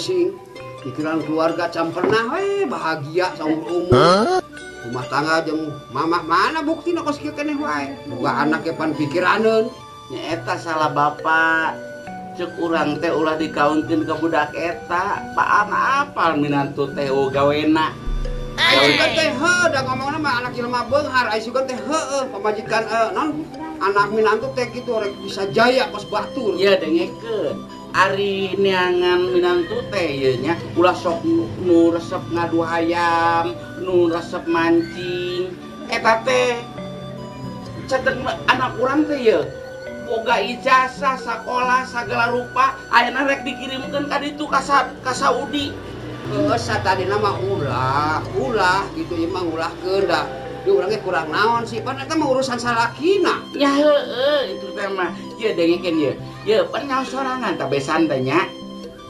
pusing. Pikiran keluarga can pernah bahagia saumur-umur. Rumah tangga jeung mamah mana buktina kos kieu keneh wae. Boga anak ke pan pikiraneun. Nya eta salah bapak. Cek urang teh ulah dikawinkeun ka budak eta. Paang apal minantu teh gawena. Ai sugan teh da ngomongna mah anak jelema beunghar, ai sugan teh pamajikan naon anak minantu teh kitu rek bisa jaya kos batur. Ieu dengekeun. Ari neangan minantu teh ieu nya ulah sok nu resep ngadu hayam, nu resep mancing. Eta teh cedek anak urang teh ieu boga ijazah sakola sagala rupa ayeuna rek dikirimkeun ka ditu ka Saudi. Satadina mah ulah gitu ieu mah ngulahkeun da. Di urang ge kurang naon sih, pan eta mah urusan salakina. Ya heueuh itu teh mah. Ieu dengekeun ieu. Ieu pan nyaho sorangan tah besan teh nya.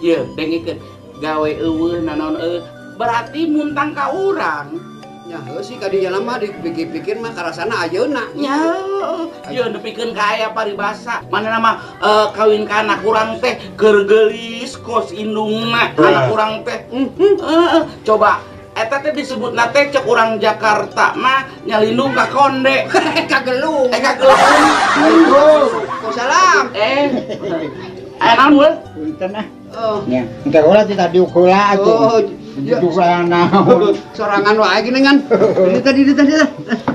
Ieu dengekeun gawe eueuh nanaon berarti muntang ka urang. Ya heuh sih kadinya mah dipikir-pikir mah karasana ayeuna. Ya ieu nepikeun ka aya paribasa. Manehna mah kawin ka anak urang teh keur geulis kos indungna anak urang teh. Coba eta teh disebutna teh cek urang Jakarta mah nyalindung ka konde. Ka gelung. Ka gelung. Waalaikumsalam. Aya naon weh? Punten ah. Nya, engke ulah ti tadi ukeula atuh. Juga naon. Sorangan wae gini kan. Di tadi.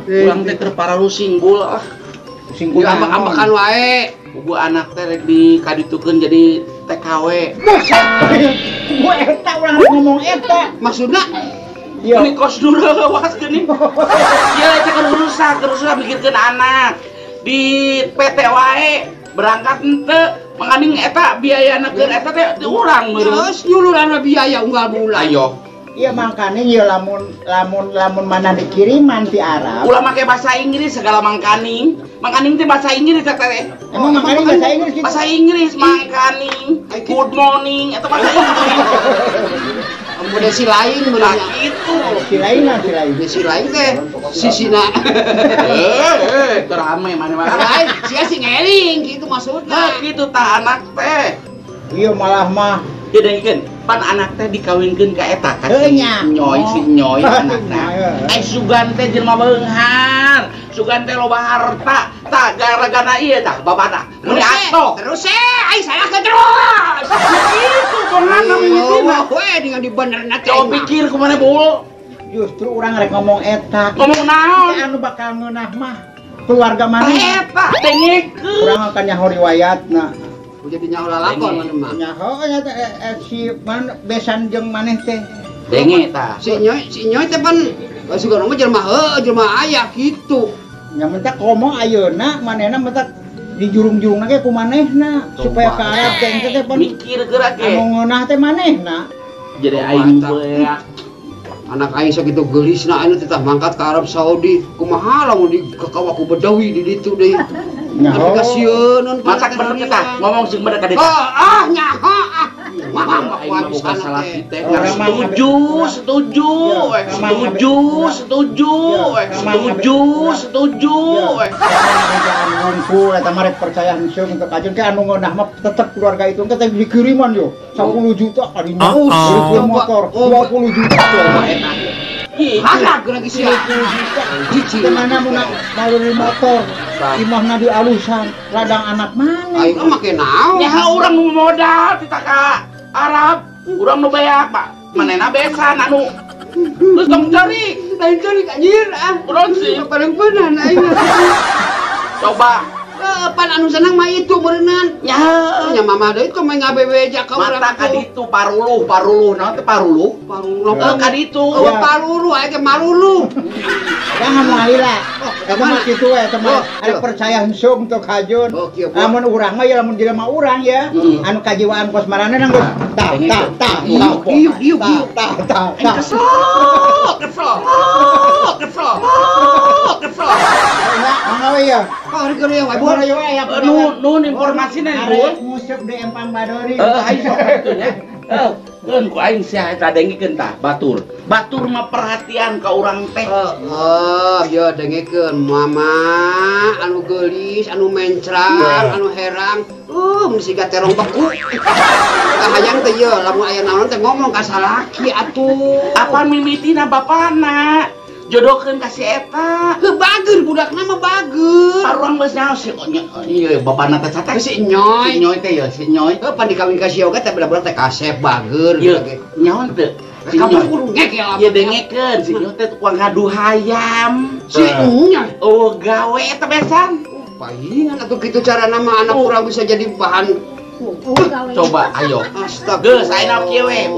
Urang teh keur paralu singgul ah. Singgul ambak-ambakan wae. Bubu anak teh rek dikaditukeun jadi TKW. Gua eta urang ngomong eta. Maksudna ini kos dulu was gini. Ya itu kerusak mikirkeun anak. Di PT wae berangkat henteu manganding eta biayana keur eta teh urang meureun. Geus nyulurana biaya unggal bulan. Ayo. Iya mangkane ieu lamun mana dikiriman ti Arab. Ulah make bahasa Inggris segala mangkaning. Mangkaning teh bahasa Inggris eta teh. Emang mangkaning bahasa Inggris gitu? Bahasa Inggris mangkaning. Good morning eta bahasa Inggris. Amun si lain bener itu. Si lain. Si lain teh sisina. Terame mana mah. Lain sia si ngeling gitu maksudna. Gitu tah anak teh. Iya malah mah Ya dengekeun, pan anak teh dikawinkeun ka eta ka si nyoy anakna. Ai sugan teh jelema beunghar, sugan teh loba harta, tah gara-gara ieu tah babana. Muni ato. Terus ai salah ke terus. Itu konana mimitina. We dengan dibenerna teh. Coba pikir kumaha bul. justru orang rek ngomong eta. Ngomong naon? Anu bakal ngeunah mah keluarga mana? Eta dengekeun. Urang akan nyaho riwayatna. Jadi nyaho lalakon mana mah. Nyaho nya si man besan jeung maneh teh. Denge tah. Si nyoy teh pan sugan mah jelema aya kitu. Nya mentak ngomong ayeuna manehna mentak di jurung-jurungna ge ku manehna supaya ka Arab teh teh pan mikir gerak ge. Anu ngeunah teh manehna. Jadi aing beak. Anak aing sakitu geulisna anu teh mangkat ka Arab Saudi. Kumaha lamun di kakawaku Bedawi di ditu deui. Nyaho. Kasieun Masak bener kita ngomong sing bener ka ditu. Nyaho Mama aing bukan salah kita. Setuju. Ngumpul eta mah rek percaya henteu untuk kajeun ke anu ngeunah mah tetep keluarga itu teh dikiriman yo 10 juta kali motor 20 juta eta. Harap geura geus sia. Cici mana mun maluri motor imahna di alusan ladang anak mana? Aing mah make naon? Nya urang nu modal kita ka Arab, urang nu beak, Pak. Manehna besan anu terus tong cari, Lain cari anjir urang sih. Pareng-parenan aing. Coba Pan anu senang mah itu meureunnan. Nya mama deui teh main ngabebeja ka urang mata ka ditu paruluh naon teh paruluh? Ka ditu. Paruluh aya teh maluluh. Jangan mau alila. Eta mah kitu we eta mah ari percaya henteu untuk kajeun. Lamun urang mah ya lamun jelema urang ya anu kajiwaan kos marana nang tah. Kesel. Mangga we ya. Hari keur ya wae. Nun informasina Arek nguseup di Empang Badori. Ayo sok atuh nya. Kan ku aing sia eta dengikeun tah batur. Batur mah perhatian ka urang teh. Ya dengekeun mama anu geulis, anu mencrang, anu herang. Mun siga terong beku. Kahayang teh ye lamun aya naon teh ngomong ka salaki atuh. Apa mimitina bapana? Jodohkeun ka si eta. Bageun budakna mah bageun. Parurang geus nyaho si ieu bapana teh catek Si Nyoy. Si Nyoy teh ya, si Nyoy. Pan dikawin ka si Yoga teh bener-bener teh kasep bageun. Ieu nyaho teu? Si Kamu Nyoy. kudu ngek ya. Ieu dengekeun si Nyoy teh tukang ngadu hayam. Si Nyoy. Oh, gawe eta besan. Palingan atuh kitu carana mah anak urang bisa jadi bahan. Coba ayo. Astaga. Geus ayeuna kieu we,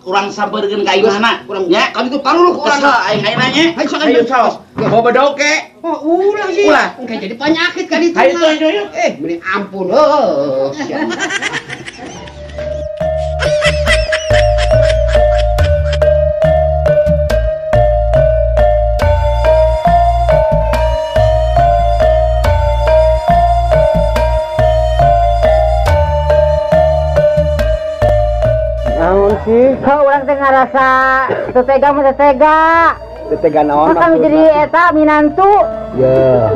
urang sabeurkeun ka imahna. Urang nya kan itu paruluh urang. Kesel aing ayeuna nya. Hayu saos. Bawa bedoke. Oh, ulah sih. Ulah. Kayak jadi penyakit kan itu. Hayu tuh. Beri ampun. Siap. Kau orang teh ngarasa tetega mah tetega. Tetega naon Kami jadi eta minantu. Ya.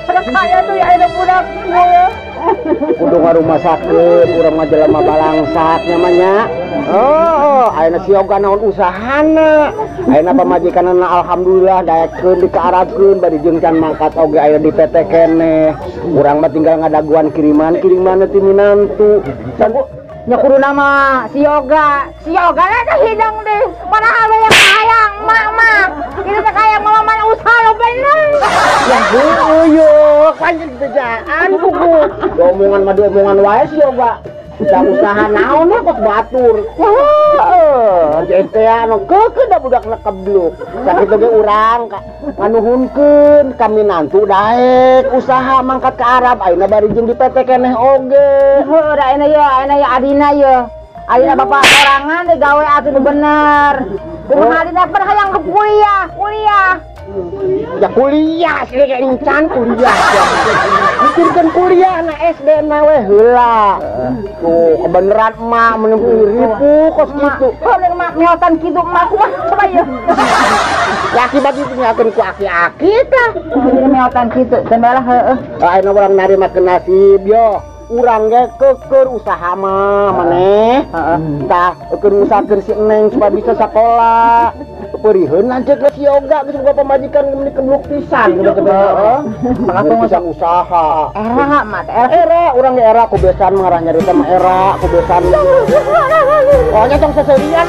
Ada kaya tuh ya ada budak ya. Kudu ngarumah sakit, urang mah jelema balangsat namanya. Oh, ayeuna si Yoga naon usahana. Ayeuna pamajikanana alhamdulillah daekeun dikaarabkeun bari jeung can mangkat oge aya di PT keneh. Urang mah tinggal ngadaguan kiriman ti minantu. Nya kudu nama si Yoga lah teh hidang deh. Padahal yang sayang mama. Itu teh kayak mama mana usaha lo bener. Ya yuk, panjang kerjaan kuku. Omongan mah omongan wae si Yoga. Usaha naon ya kos batur. Ente anu keukeun da budakna kebluk. Sakitu ge urang nganuhunkeun ka minantu daek usaha mangkat ke Arab ayeuna bari jeung di PT keneh oge. Heuh, da ayeuna ya adina ya. Ayeuna bapak sorangan teh gawe atuh nu bener. Kumaha adina pun hayang ke kuliah. Ya kuliah sih kayak encan kuliah. Mikirkeun kuliah na SD na we heula. Tuh kebeneran emak menempuh ribu kos kitu. Bener mak nyotan kitu emak kumaha coba ye. Laki bagi punyakeun ku aki-aki tah. Jadi nyotan kitu teh balah heueuh. Ayeuna urang narimakeun nasib yo. Urang ge keukeun usaha mah maneh. Tah keur usahakeun si Neng supaya bisa sekolah. Periheun lanceuk si Yoga geus boga pamajikan meni kebluk pisan gitu heeh. Maka bisa usaha. Era mah Era urang ge era kubesan mengarah nyarita mah era kubesan. Pokoknya tong seserian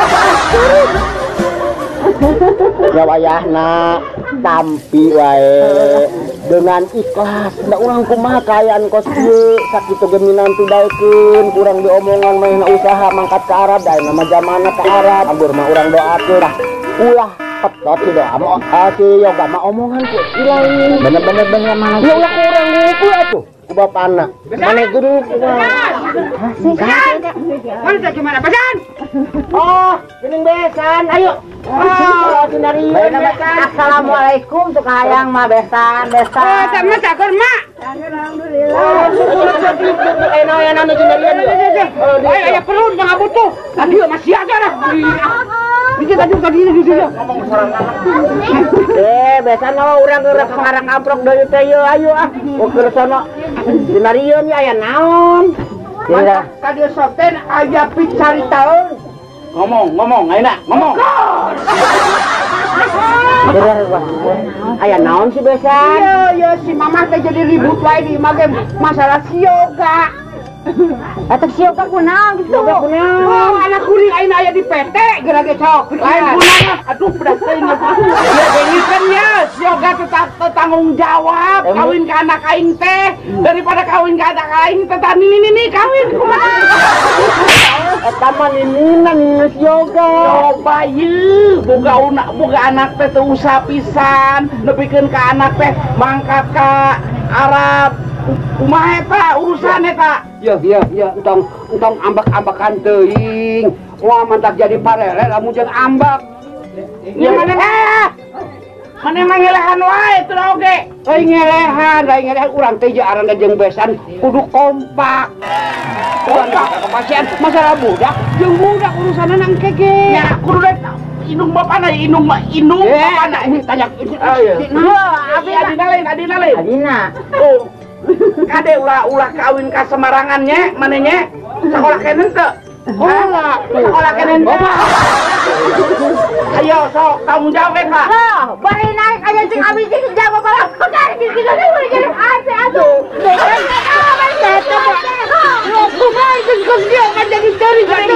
ya wayahna tampi wae dengan ikhlas da urang kumaha kaayaan kos ieu sakitu ge minantu daekeun urang diomongan mah usaha mangkat ka Arab da nama zamanna ka Arab ambur mah urang doakeun ulah petot si doa mah si Yoga mah omongan ku ilain bener-bener mah ya ulah urang ngupu atuh ku bapana maneh guru Mana gimana Basan? oh geuning besan ayo sindari Assalamualaikum tuh hayang mah besan. Sama cager mak. Alhamdulillah. enak sindarian Aya perut mah butuh. Tadi masih ada dah. Bisa tadi ini ngomong besan urang geureuh ngarang amprok deui teh yeuh ayo keur sono sindarian ya aya naon Mantap kadieu sok teh aya picari taun. Ngomong ayeuna ngomong. Aya naon sih besan Iya si mamah teh jadi ribut wae di imah ge masalah si Yoga. Eta si Yoga kunaon gitu. Oh, anak kuring ayeuna aya di PT geura ge sok. Lain kunaon aduh pedas teuing. Ya dengikeun ya si Yoga teh tanggung jawab kawin ka anak aing teh daripada kawin ka anak aing teh nini kawin kumaha. eta mah nininan si Yoga Coba ieu boga anak teh teu usah pisan nepikeun ka anak teh mangkat ka Arab. Kumaha eta urusan eta? Ya entong ambak-ambakan teuing. Wah mantap jadi parere lamun jeung ambak. Ya mana Mana emang ngelehan wae itu oge. Euy ngelehan, lain ngelehan urang teh jarang jeung besan kudu kompak. Kompak kepasian masalah budak jeung budak urusanna nang keke. Ya kudu inung bapana inung bapana ini tanya. Abi adina lain. Adina. Oh. Kade ulah kawin ka Semarangannya manehnya sakola keneh teu? Sekolah kenen ayo sok tanggung jawab Kak. Bari naik aja cing abi cing jawab balak pegar gitu boleh jadi ate atuh. Lo kumaha cing kos dia kan jadi cari kan.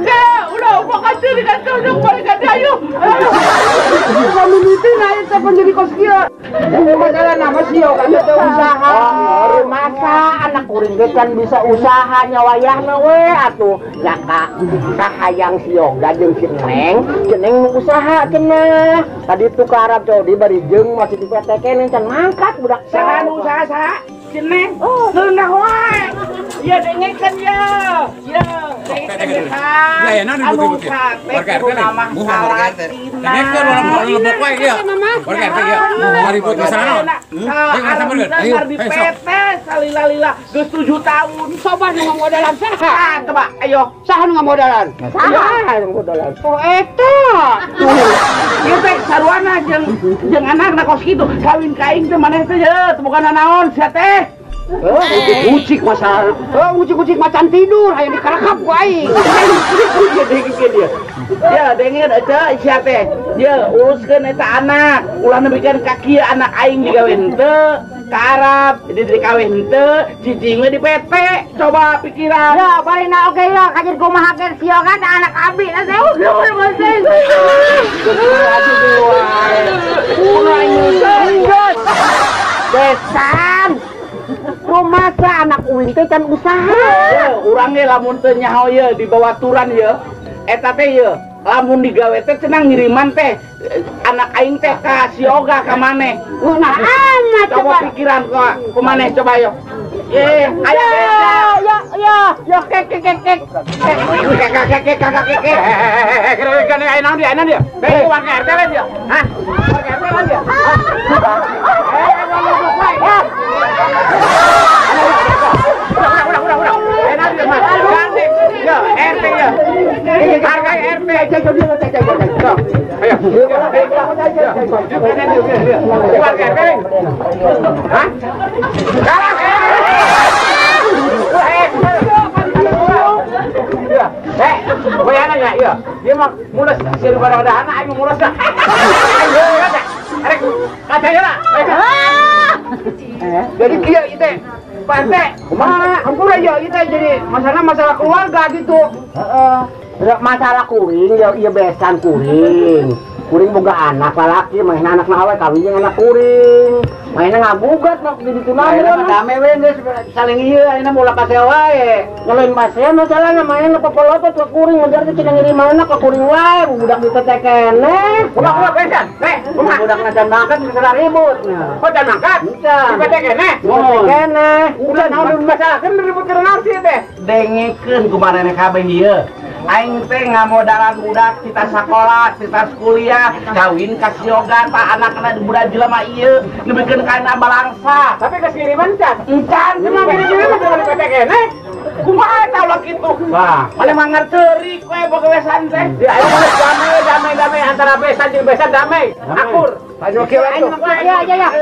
Ya udah makasih dikasih udah balik ayo. Kamu itu naik telepon jadi kos kia. Masalah nama sih kan ada usaha. Masa anak kuring kan bisa usaha nyawayahna we atuh. Ya kak hayang si Yoga jeung si Neng usaha cenah. Tadi tuh ke Arab Saudi bari jeung masih di PT keneh can mangkat budak saha usaha saha? Ceneng. Geunah wae. Ya dengekeun ya. Ya dengekeun kan. Ya nanti betul-betul. Warga RT lah. Bukan warga RT. Dengekeun orang lebok wae ya. Warga RT ya. Mau ribut di sana. Ayo sama bener. Ayo. Di PT salila-lila geus 7 tahun. Coba nu ngamodalan saha? Coba ayo. Saha nu ngamodalan? Saha nu ngamodalan? Oh eta. Ieu teh saruana jeung anakna kos kitu. Kawin ka aing teh maneh teh ye, bukan naon sia teh. Ucik masalah. Ucik macan tidur hayang dikarakap ku aing. Dia. Ya dengeun eta sia teh. Ya uruskeun eta anak. Ulah nebikeun ka kieu anak aing digaweun teu ka Arab. Jadi dikawin teu cicing we di PT. Coba pikiran. Ya barina oge ya kajen kumaha keur si Yoga da anak abi na teh. Besan. Rumasa anak uing teh can usaha. Urang ge lamun teu nyaho ye di bawaturan ye. Eta teh ye lamun digawe teh cenah ngiriman teh anak aing teh ka si Yoga ka maneh. Nah, anak coba pikiran ku maneh coba yo. Ayo kek. Keren ayo nang dia. Bae warga RT lah dia. Hah? Warga RT lah dia. Udah. Enak dia mas. Gandeng. Yo, RT ya. Harga RT aja jadi lo. Ayo. Warga RT. Hah? Bayana ya, iya. Dia mah mulus sir pada anak aing mulus dah. Ayo kata. Arek kacanya lah. Jadi kieu ieu teh. Pak RT, kumaha? Ampura ya ieu teh jadi masalah keluarga gitu. Heeh. Masalah kuring ya ieu besan kuring. Kuring boga anak lalaki, main anakna awe kawin jeung anak kuring. Mainna ngagugat mah di ditu mah. Dame we geus saling ieu ayeuna bola paseo wae. Ngelain paseo masalahna main popolotot ke kuring ngejar teh cenah ngirimanna ka kuring wae, budak di PT keneh. Budak besan. Budak ngacan mangkat geus ribut. Oh, can mangkat? Di PT keneh. Keneh. Udah naon masalah kan ribut keur naon sih teh? Dengekeun ku manehna kabeh ieu. Aing teh ngamodalan budak kita sekolah, kita kuliah, kawin ka si Yoga ta anakna budak jelema ieu, nebikeun kana balangsa. Tapi geus kiriman can? Encan, cuma kirim-kirim di PT keneh. Kumaha tah ulah kitu? Wah, mana mah ngarteurik we boga besan teh. ya ayo damai antara besan jeung besan damai. Akur. Ayo kieu we. Ya.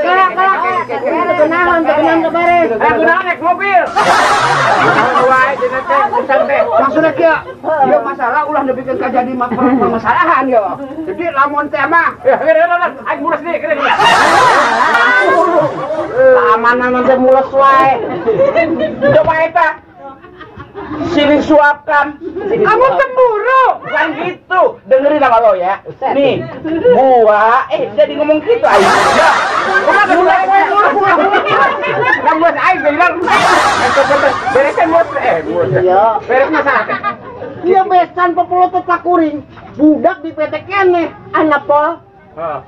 Kenaon teu beres. Kunaon naik mobil. Wae cenah teh besan teh. Maksudna kieu, ieu masalah ulah nebikeun ka jadi permasalahan ya. Jadi lamun teh mah, aing mulus deui kene. Keamanan teh mulus wae. Coba eta silih suapkan. Kamu cemburu. Bukan gitu. Dengerin sama lo ya. Nih, gua jadi ngomong gitu aing. Ya. Kumaha mulai mulus aing bilang. Beresan mulus Iya. Beres masalah teh. Ieu besan popolotot ka kuring. Budak di PT keneh. Anak pol. Heeh.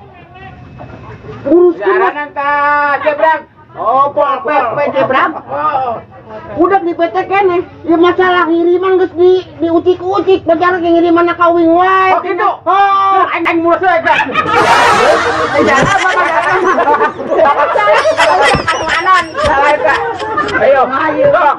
Urus Jaranan ta, jebrang. Oh, PT berapa? Udah di PT kene. Ya masalah ngiriman geus diucik-ucik, pacar ngiriman kawing wae. Oh gitu. Oh, aing mulus we, Kak. Ayo,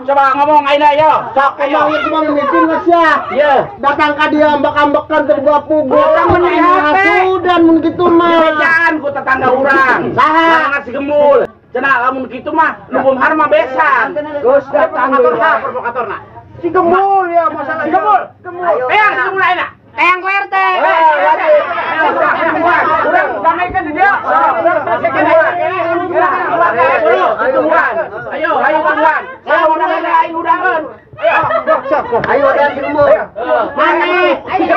coba ngomong aina yo. Sok emang ieu mah mitin geus ya. Iya. Datang ka dia ambak-ambakan tergapu sudah mun kitu mah. Bejaan ku tetangga urang. Saha ngasih gemul. Cenah lamun kitu mah nu harma besan. Geus datang provokatorna. Si gemul ya masalah. Si gemul. Eyang si gemul aina. Eyang ku RT. Urang damaikan di dia. Ayo, tungguan. Saya mau nanya aing udangeun. Ayo ada si gemul. Mana? Ayo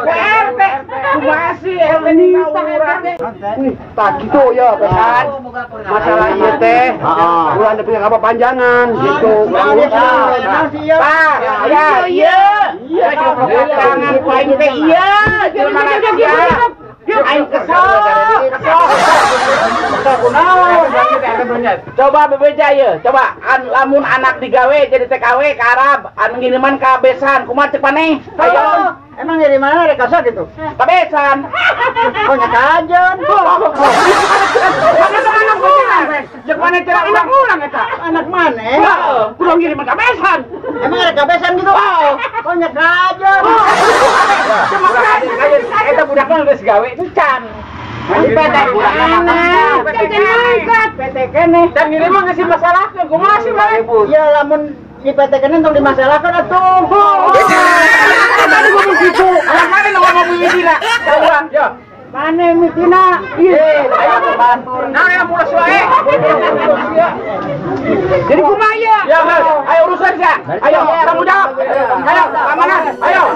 RT. Masih ini tak gitu ya pesan. Masalah ieu teh. Ulah ada punya apa panjangan gitu. Pak, ya iya. Jangan ku aing teh iya. Jelema aing kesel. Coba bebeja ye, coba lamun anak digawe jadi TKW ke Arab, anu ngiriman ka besan, kumaha cek maneh? Ayo. Emang dari mana ada kasar gitu? Ka besan. Oh nyakajan. Anak besan. Cek maneh teh ulang eta. Anak mana? Heeh, kurang ngiriman ka besan. Emang ada kabesan gitu? Oh nyakajan. Cuma eta budak mah geus gawe itu can. PT kene. Dan ini mah ngasih masalah ke kumaha sih mah? Ya lamun di PT kene tong dimasalahkan atuh. Tadi gua begitu. Anak mana lu ngomong begini? Jauhan, ya. Mana mitina? Ayo bantur. Nah, ya mulai wae. Jadi kumaha ya? Ya, ayo urusan ya. Ayo, tanggung jawab. Ayo, ke mana? Ayo.